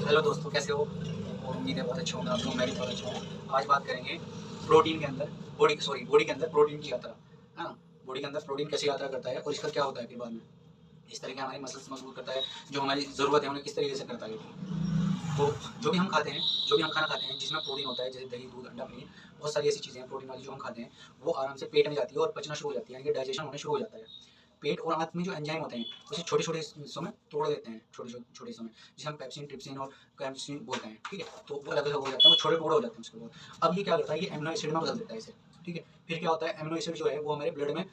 Hello दोस्तों, कैसे हो? उम्मीद है बहुत अच्छे होंगे आप लोग। मैं भी बहुत अच्छा हूँ। आज बात करेंगे प्रोटीन के अंदर बॉडी के अंदर प्रोटीन की यात्रा, है ना। बॉडी के अंदर प्रोटीन कैसे यात्रा करता है और इसका क्या होता है फिर बाद में, इस तरीके हमारी मसल्स मजबूत करता है, जो हमारी ज़रूरत है उन्हें किस तरीके से करता है। तो जो भी हम खाना खाते हैं जिसमें प्रोटीन होता है, जैसे दही, दूध, अंडा, पनीर, बहुत सारी ऐसी चीज़ें हैं प्रोटीन वाली जो हम खाते हैं, वो आराम से पेट में जाती है और पचना शुरू हो जाती है, यानी कि डाइजेशन होना शुरू हो जाता है। पेट और आंत में जो एंजाइम होते हैं उसे छोटे-छोटे हिस्सों में तोड़ देते हैं, छोटे हिस्सों में, जिसे हम पेप्सिन, ट्रिप्सिन और कैप्सिन बोलते हैं, ठीक है? तो वो अलग-अलग हो जाते हैं, वो छोटे टुकड़े हो जाते हैं उसके बाद। अब ये क्या करता है, ये एमिनो एसिड में बदल देता है इसे, ठीक है? फिर क्या होता है, एमिनो एसिड जो है वो हमारे ब्लड में,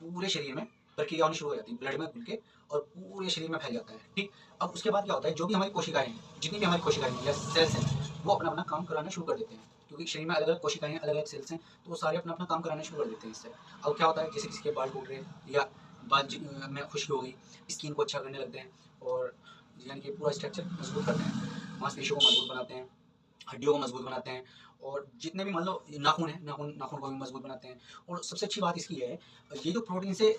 पूरे शरीर में प्रक्रिया होनी शुरू हो जाती है, ब्लड में घुल के और पूरे शरीर में फैल जाता है, ठीक। अब उसके बाद क्या होता है, जो भी हमारी कोशिकाएं हैं, जितनी भी हमारी कोशिकाएं हैं या सेल्स हैं, वो अपना अपना काम कराना शुरू कर देते हैं, क्योंकि शरीर में अलग अलग कोशिकाएं हैं, अलग अलग सेल्स हैं, तो वो सारे अपना अपना काम कराना शुरू कर देते हैं इससे। अब क्या होता है, जैसे किसी के बाल टूट रहे हैं या में खुश्की हो गई, स्किन को अच्छा करने लगते हैं और यानी कि पूरा स्ट्रक्चर मजबूत करते हैं, मांसपेशियों को मजबूत बनाते हैं, हड्डियों को मजबूत बनाते हैं, और जितने भी मान लो नाखून है, नाखून को भी मजबूत बनाते हैं। और सबसे अच्छी बात इसकी है, ये जो प्रोटीन से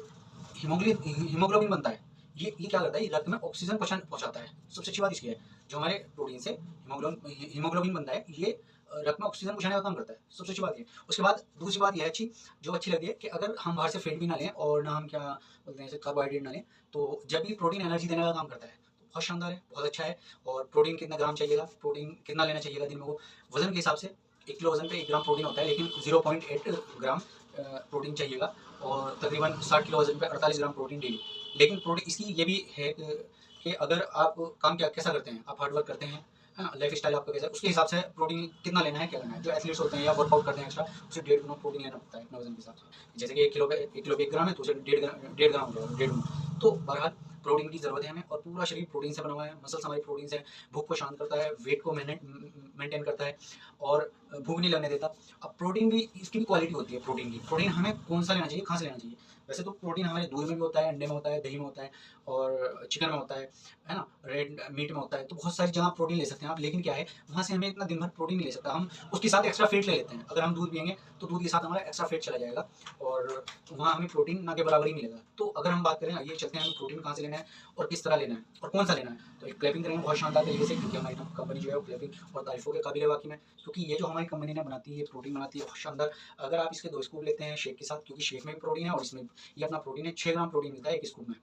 हीमोग्लोबिन बनता है, ये क्या करता है, ये रक्त में ऑक्सीजन पहुंचाता है। सबसे अच्छी बात इसकी है, जो हमारे प्रोटीन से हीमोग्लोबिन बनता है, ये रक्त में ऑक्सीजन पहुंचाने का काम करता है। सबसे अच्छी बात ये। उसके बाद दूसरी बात यह है अच्छी, जो अच्छी लगती है, कि अगर हम बाहर से फैट भी ना लें और ना हम क्या बोलते हैं कार्बोहाइड्रेट ना लें, तो जब भी प्रोटीन एनर्जी देने का काम करता है, तो बहुत शानदार है, बहुत अच्छा है। और प्रोटीन कितना ग्राम चाहिएगा, प्रोटीन कितना लेना चाहिएगा दिन में, वो वजन के हिसाब से 1 किलो वजन पे 1 ग्राम प्रोटीन होता है, लेकिन 0.8 ग्राम प्रोटीन चाहिएगा, और तकरीबन 60 किलो वजन पे 48 ग्राम प्रोटीन डेली। लेकिन प्रोटीन इसकी ये भी है कि अगर आप काम क्या कैसा करते हैं, आप हार्डवर्क करते हैं, है ना, लाइफ स्टाइल आपका कैसा है, उसके हिसाब से प्रोटीन कितना लेना है, क्या लेना है। जो एथलीट्स होते हैं या वर्कआउट करते हैं एक्स्ट्रा, उसे 1.5 गुना प्रोटीन लेना पड़ता है अपने वजन के हिसाब से। जैसे कि 1 किलो पे 1 ग्राम है, तो उसे 1.5 ग्राम हो जाएगा, 1.5 गुना। तो बहरहाल प्रोटीन की ज़रूरत है हमें, और पूरा शरीर प्रोटीन से बना हुआ है, मसल्स हमारी प्रोटीन से, भूख को शांत करता है, वेट को मेंटेन करता है, और भूख नहीं लगने देता। अब प्रोटीन भी, इसकी भी क्वालिटी होती है प्रोटीन की। प्रोटीन हमें कौन सा लेना चाहिए, कहाँ से लेना चाहिए। वैसे तो प्रोटीन हमारे दूध में भी होता है, अंडे में होता है, दही में होता है, और चिकन में होता है ना, रेड मीट में होता है। तो बहुत सारी जगह प्रोटीन ले सकते हैं आप, लेकिन क्या है, वहाँ से हमें इतना दिन भर प्रोटीन नहीं ले सकता। हम उसके साथ एक्स्ट्रा फैट ले लेते हैं। अगर हम दूध पियेंगे तो दूध के साथ हमारा एक्स्ट्रा फैट चला जाएगा, और वहाँ हमें प्रोटीन ना के बराबर ही मिलेगा। तो अगर हम बात करें, आइए चलते हैं, हमें प्रोटीन कहाँ से लेना है और किस तरह लेना है और कौन सा लेना है। तो एक क्लैपिंग करेंगे बहुत शानदार तरीके से, क्योंकि हमारी कंपनी जो है वो क्लैपिंग और तारीफों के काबिल है वाकई में, क्योंकि ये जो हमारी कंपनी ने बनाती है, ये प्रोटीन बनाती है बहुत शानदार। अगर आप इसके 2 स्कूप लेते हैं शेक के साथ, क्योंकि शेक में भी प्रोटीन है और इसमें, ये अपना प्रोटीन है, 6 ग्राम प्रोटीन मिलता है 1 स्कूप में।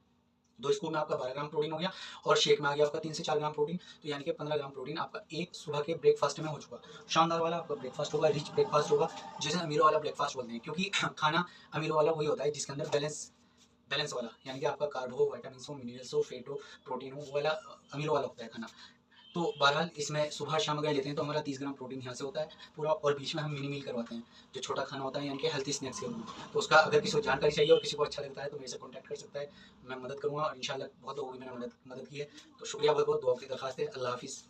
2 स्कूप में आपका 12 ग्राम प्रोटीन हो गया, और शेक में आ गया आपका 3 से 4 ग्राम प्रोटीन, तो यानी कि 15 ग्राम प्रोटीन आपका एक सुबह के ब्रेकफास्ट में हो चुका। शानदार वाला आपका ब्रेकफास्ट होगा, रिच ब्रेकफास्ट होगा, जिसे अमीरो वाला ब्रेकफास्ट बोलते हैं, क्योंकि खाना अमीरो वाला वही होता है जिसके अंदर बैलेंस वाला, यानी कि आपका कार्ब हो, विटामिन हो, मिनरल्स हो, फेट हो, प्रोटीन हो, वो वाला अमीरो वाला होता है खाना। तो बहरहाल इसमें सुबह शाम अगर लेते हैं तो हमारा 30 ग्राम प्रोटीन यहाँ से होता है पूरा, और बीच में हम मिनी मील करवाते हैं, जो छोटा खाना होता है, यानी कि हेल्थी स्नैक्स के रूप में। तो उसका अगर किसी को जानकारी चाहिए और किसी को अच्छा लगता है तो मेरे से कॉन्टैक्ट कर सकता है, मैं मदद करूँगा, और इंशाल्लाह बहुत लोगों की मैंने मदद मदद की है। तो शुक्रिया बहुत बहुत, दुआ की दरखास्त है। अल्लाह हाफिज़।